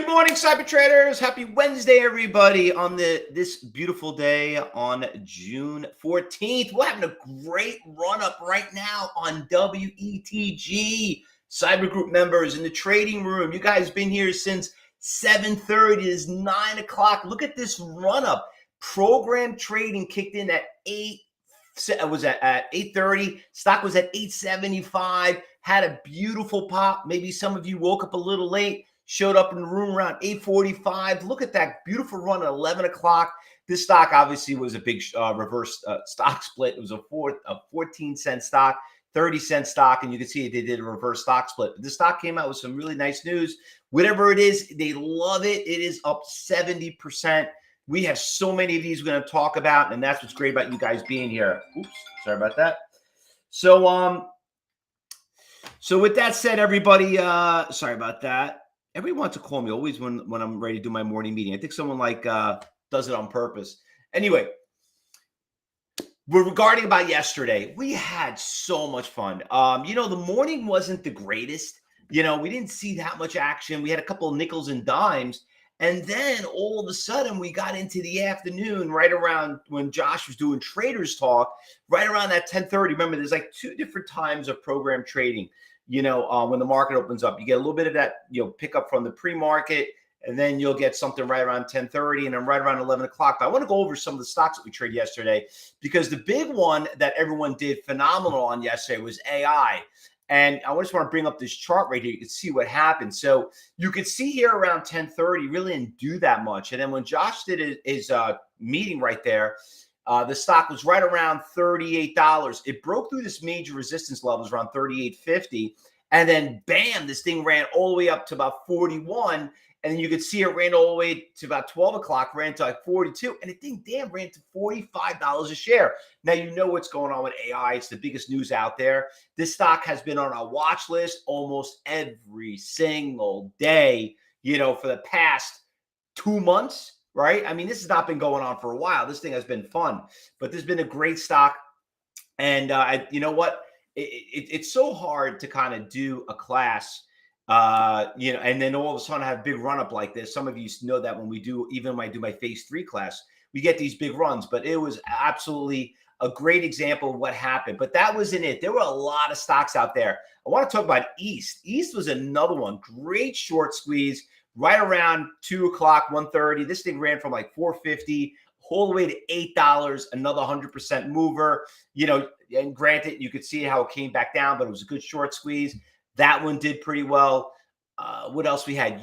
morning, cyber traders. Happy Wednesday, everybody, on this beautiful day on June 14th. We're having a great run up right now on WETG. Cyber Group members in the trading room. You guys been here since 7:30. It is 9 o'clock. Look at this run up. Program trading kicked in at 8. It was at 8:30. Stock was at 875. Had a beautiful pop. Maybe some of you woke up a little late. Showed up in the room around 8:45. Look at that beautiful run at 11 o'clock. This stock obviously was a big reverse stock split. It was a 14-cent stock, 30-cent stock, and you can see they did a reverse stock split. But this stock came out with some really nice news. Whatever it is, they love it. It is up 70%. We have so many of these we're going to talk about, and that's what's great about you guys being here. Oops, sorry about that. So with that said, everybody, sorry about that. Everyone wants to call me always when I'm ready to do my morning meeting. I think someone does it on purpose. Anyway, regarding about yesterday, we had so much fun. The morning wasn't the greatest. We didn't see that much action. We had a couple of nickels and dimes. And then all of a sudden we got into the afternoon right around when Josh was doing Traders Talk, right around that 10:30. Remember, there's like two different times of program trading. When the market opens up, you get a little bit of that, pick up from the pre-market, and then you'll get something right around 10:30 and then right around 11 o'clock. But I want to go over some of the stocks that we traded yesterday, because the big one that everyone did phenomenal on yesterday was AI. And I just want to bring up this chart right here. You can see what happened. So you could see here around 10:30, really didn't do that much. And then when Josh did his meeting right there, the stock was right around $38. It broke through this major resistance levels around 38.50. And then, bam, this thing ran all the way up to about 41. And then you could see it ran all the way to about 12 o'clock, ran to like 42. And the thing, ran to $45 a share. Now, you know what's going on with AI. It's the biggest news out there. This stock has been on our watch list almost every single day, for the past 2 months. Right? I mean, this has not been going on for a while. This thing has been fun, but this has been a great stock. And you know what? It's so hard to kind of do a class, and then all of a sudden have a big run up like this. Some of you know that even when I do my phase 3 class, we get these big runs, but it was absolutely a great example of what happened. But that wasn't it. There were a lot of stocks out there. I want to talk about East. East was another one. Great short squeeze. Right around 2 o'clock, 1:30. This thing ran from like $4.50 all the way to $8, another 100% mover. And granted, you could see how it came back down, but it was a good short squeeze. That one did pretty well. What else we had?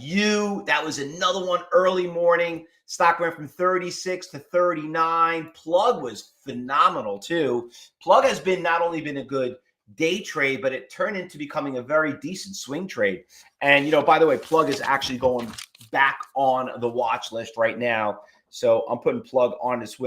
That was another one early morning. Stock went from 36 to 39. Plug was phenomenal too. Plug has not only been a good day trade, but it turned into becoming a very decent swing trade. And, by the way, Plug is actually going back on the watch list right now. So I'm putting Plug on this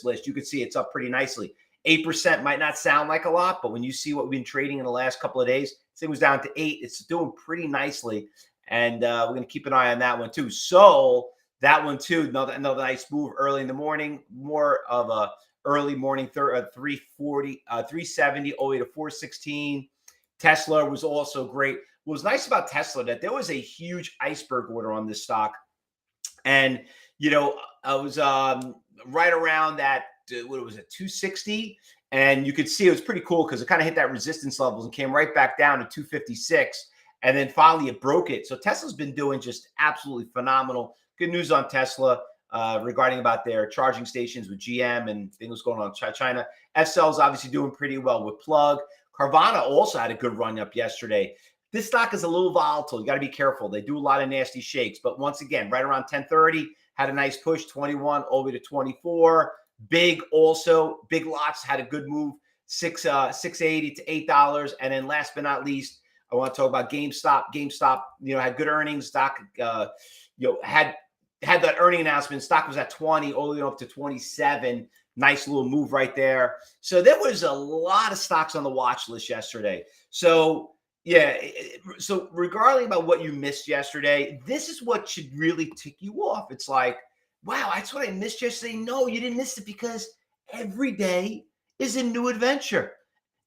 list. You can see it's up pretty nicely. 8% might not sound like a lot, but when you see what we've been trading in the last couple of days, this thing was down to 8. It's doing pretty nicely. And we're going to keep an eye on that one too. So that one too, another nice move early in the morning, more of a early morning, 370 all the way to 416. Tesla was also great. What was nice about Tesla, that there was a huge iceberg order on this stock. And, I was right around that, what was it, 260? And you could see it was pretty cool because it kind of hit that resistance levels and came right back down to 256. And then finally it broke it. So Tesla's been doing just absolutely phenomenal. Good news on Tesla. Regarding about their charging stations with GM and things going on in China. SL is obviously doing pretty well with Plug. Carvana also had a good run up yesterday. This stock is a little volatile. You got to be careful. They do a lot of nasty shakes. But once again, right around 10:30, had a nice push, 21 all the way to 24. Big lots had a good move, $6.80 to $8. And then last but not least, I want to talk about GameStop. GameStop, had good earnings. Stock, had that earning announcement. Stock was at 20, all the way up to 27. Nice little move right there. So there was a lot of stocks on the watch list yesterday. So so regarding about what you missed yesterday, this is what should really tick you off. It's like, wow, that's what I missed yesterday. No, you didn't miss it, because every day is a new adventure.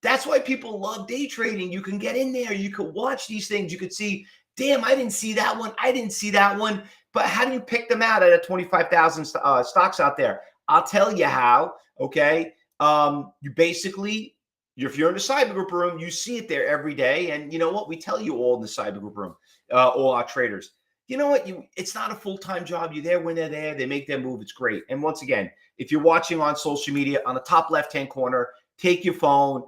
That's why people love day trading. You can get in there. You can watch these things. You could see, damn, I didn't see that one. I didn't see that one. But how do you pick them out out of 25,000 stocks out there? I'll tell you how. Okay. You basically, if you're in the cyber group room, you see it there every day. And you know what? We tell you all in the cyber group room, all our traders. You know what? It's not a full-time job. You're there when they're there. They make their move. It's great. And once again, if you're watching on social media, on the top left-hand corner, take your phone,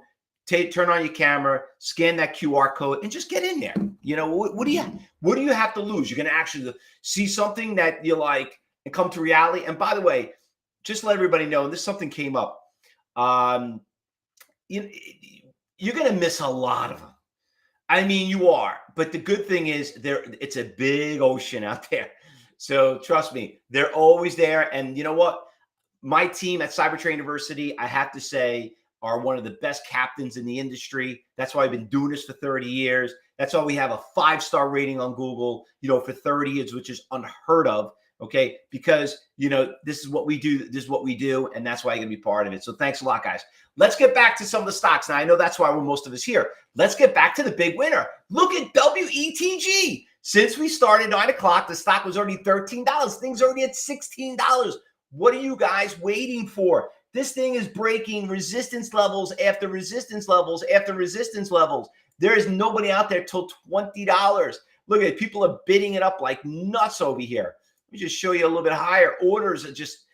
turn on your camera, scan that QR code, and just get in there. You know, what do you have to lose? You're going to actually see something that you like and come to reality. And by the way, just let everybody know, and this something came up. You're going to miss a lot of them. I mean, you are. But the good thing is it's a big ocean out there. So trust me, they're always there. And you know what? My team at Cybertrain University, I have to say, are one of the best captains in the industry. That's why I've been doing this for 30 years. That's why we have a 5-star rating on Google, for 30 years, which is unheard of. Okay. Because, this is what we do. This is what we do. And that's why you're going to be part of it. So thanks a lot, guys. Let's get back to some of the stocks. Now, I know that's why we're most of us here. Let's get back to the big winner. Look at WETG. Since we started 9 o'clock, the stock was already $13. Things already at $16. What are you guys waiting for? This thing is breaking resistance levels after resistance levels after resistance levels. There is nobody out there till $20. Look at it. People are bidding it up like nuts over here. Let me just show you a little bit higher. Orders are just,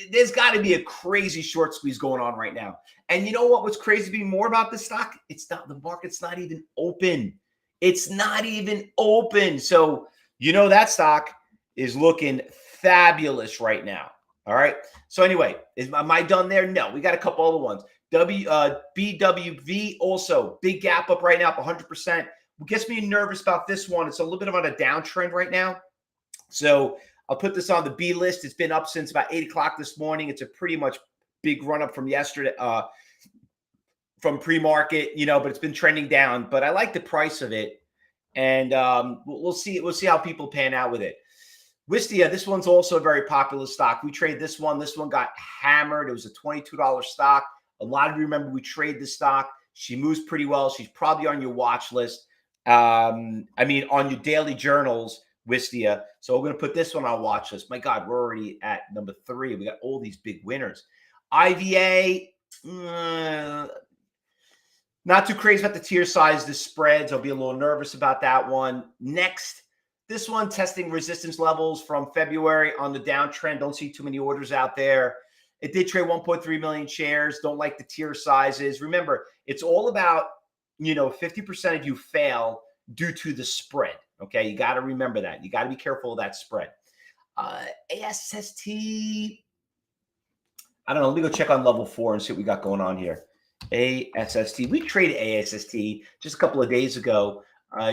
there's got to be a crazy short squeeze going on right now. And you know what? What's crazy to be more about this stock? It's not, the market's not even open. It's not even open. So, that stock is looking fabulous right now. All right. So anyway, am I done there? No, we got a couple other ones. BWV also big gap up right now, up 100%. What gets me nervous about this one? It's a little bit of on a downtrend right now. So I'll put this on the B list. It's been up since about 8 o'clock this morning. It's a pretty much big run up from yesterday, from pre-market, but it's been trending down. But I like the price of it, and we'll see. We'll see how people pan out with it. WISA, this one's also a very popular stock. We trade this one. This one got hammered. It was a $22 stock. A lot of you remember we trade this stock. She moves pretty well. She's probably on your watch list. On your daily journals, WISA. So we're going to put this one on watch list. My God, we're already at number 3. We got all these big winners. IVA, not too crazy about the tier size, the spreads. I'll be a little nervous about that one. Next, this one testing resistance levels from February on the downtrend. Don't see too many orders out there. It did trade 1.3 million shares. Don't like the tier sizes. Remember, it's all about, 50% of you fail due to the spread. Okay, you got to remember that. You got to be careful of that spread. ASST, I don't know. Let me go check on level 4 and see what we got going on here. ASST. We traded ASST just a couple of days ago.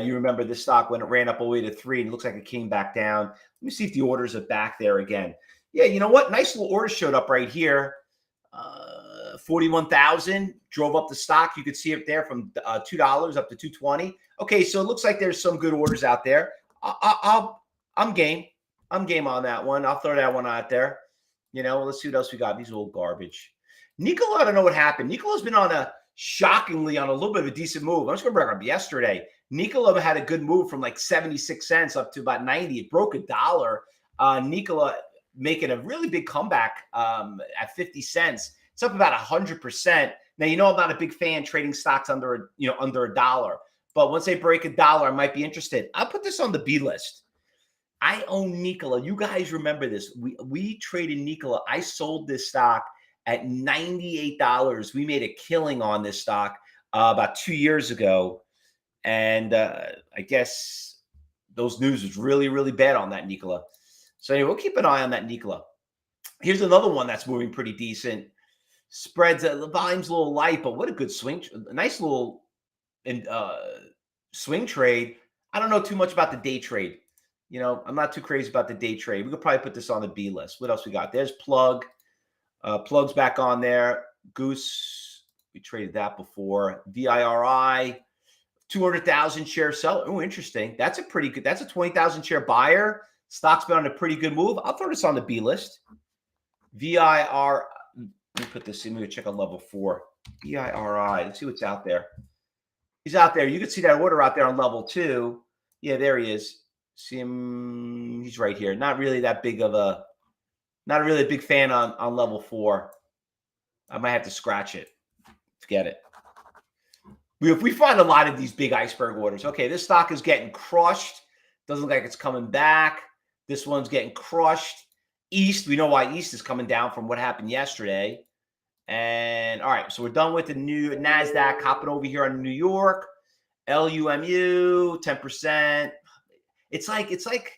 You remember this stock when it ran up all the way to 3, and it looks like it came back down. Let me see if the orders are back there again. Yeah, you know what? Nice little order showed up right here. 41,000 drove up the stock. You could see it there from $2 up to $2.20. Okay, so it looks like there's some good orders out there. I'm game. I'm game on that one. I'll throw that one out there. Let's see what else we got. These are all garbage. Nikola, I don't know what happened. Nikola's been on a little bit of a decent move. I'm just going to bring up yesterday. Nikola had a good move from like 76 cents up to about 90. It broke $1. Nikola making a really big comeback at 50 cents. It's up about 100%. Now, I'm not a big fan trading stocks under $1, but once they break $1, I might be interested. I'll put this on the B list. I own Nikola. You guys remember this. We traded Nikola. I sold this stock at $98. We made a killing on this stock about 2 years ago. And I guess those news was really, really bad on that Nikola. So anyway, we'll keep an eye on that Nikola. Here's another one that's moving pretty decent. Spreads, the volume's a little light, but what a good swing. A nice little swing trade. I don't know too much about the day trade. I'm not too crazy about the day trade. We could probably put this on the B list. What else we got? There's Plug. Plug's back on there. Goose, we traded that before. VIRI, 200,000 share seller. Oh, interesting. That's a 20,000 share buyer. Stock's been on a pretty good move. I'll throw this on the B list. VIR. Let me put this in. Let me check on level 4. VIRI. Let's see what's out there. He's out there. You can see that order out there on level 2. Yeah, there he is. See him. He's right here. Not really that big of a, not really a big fan on level 4. I might have to scratch it. Forget it. We find a lot of these big iceberg orders. Okay, this stock is getting crushed. Doesn't look like it's coming back. This one's getting crushed. East, we know why East is coming down from what happened yesterday. And all right, so we're done with the new NASDAQ. Hopping over here on New York. LUMU, 10%. It's like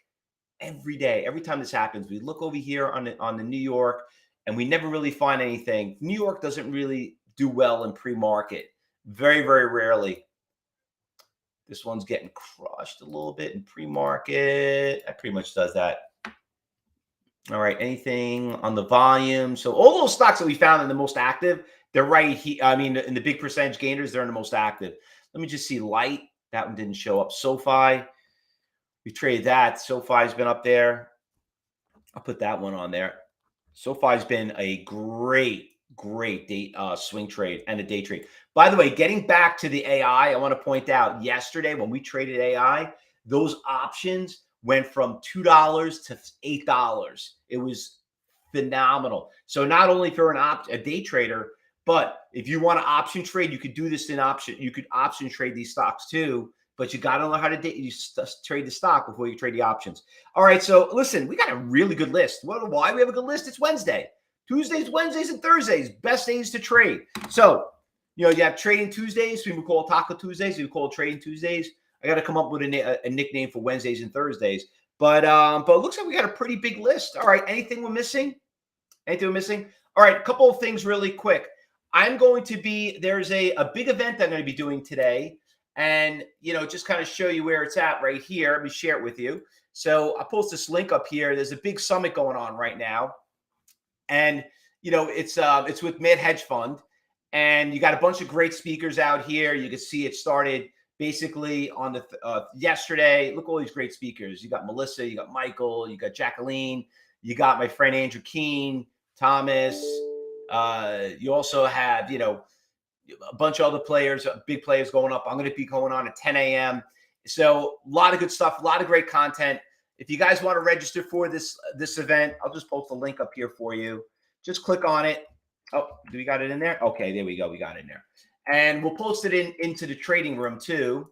every day, every time this happens, we look over here on the New York, and we never really find anything. New York doesn't really do well in pre-market. Very, very rarely. This one's getting crushed a little bit in pre-market. That pretty much does that. All right, anything on the volume? So all those stocks that we found in the most active, they're right here. I mean, in the big percentage gainers, they're in the most active. Let me just see Light. That one didn't show up. SoFi. We traded that. SoFi's been up there. I'll put that one on there. SoFi's been a great day swing trade and a day trade. By the way, getting back to the AI, I want to point out yesterday when we traded AI, those options went from $2 to $8. It was phenomenal. So not only if you're a day trader, but if you want to option trade, you could do this in option. You could option trade these stocks too, but you got to know how to trade the stock before you trade the options. All right. So listen, we got a really good list. Why we have a good list? It's Wednesday. Tuesdays, Wednesdays, and Thursdays, best days to trade. So, you have trading Tuesdays. We would call Taco Tuesdays. We would call trading Tuesdays. I got to come up with a nickname for Wednesdays and Thursdays. But it looks like we got a pretty big list. All right. Anything we're missing? Anything we're missing? All right. A couple of things really quick. There's a big event I'm going to be doing today. And, just kind of show you where it's at right here. Let me share it with you. So I'll post this link up here. There's a big summit going on right now. And, it's with Mid Hedge Fund. And you got a bunch of great speakers out here. You can see it started basically on the yesterday. Look at all these great speakers. You got Melissa, you got Michael, you got Jacqueline, you got my friend Andrew Keene, Thomas. You also have, a bunch of other players, big players going up. I'm going to be going on at 10 a.m. So a lot of good stuff, a lot of great content. If you guys want to register for this event, I'll just post a link up here for you. Just click on it. Oh, do we got it in there? Okay, there we go. We got it in there. And we'll post it into the trading room too.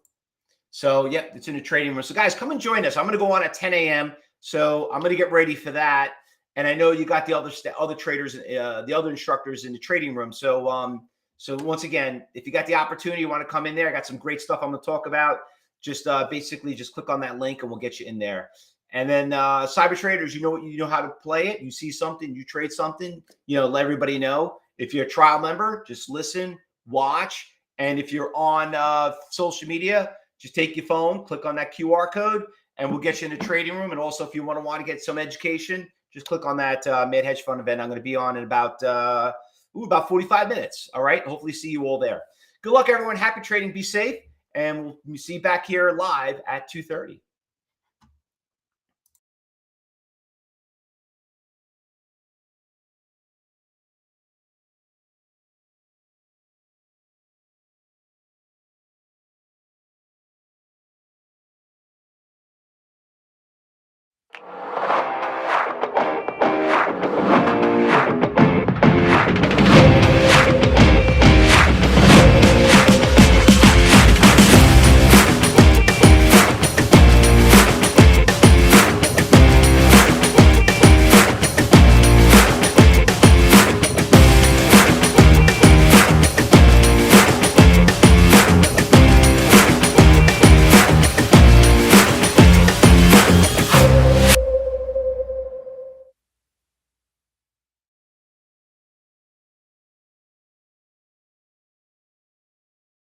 So, yep, it's in the trading room. So, guys, come and join us. I'm going to go on at 10 a.m. So I'm going to get ready for that. And I know you got the other traders, the other instructors in the trading room. So, so once again, if you got the opportunity, you want to come in there, I got some great stuff I'm going to talk about. Just basically just click on that link and we'll get you in there. And then cyber traders, you know how to play it. You see something, you trade something, let everybody know. If you're a trial member, just listen, watch. And if you're on social media, just take your phone, click on that QR code, and we'll get you in the trading room. And also, if you want to get some education, just click on that Mid Hedge Fund event. I'm going to be on in about 45 minutes. All right. Hopefully see you all there. Good luck, everyone. Happy trading. Be safe. And we'll see you back here live at 2:30.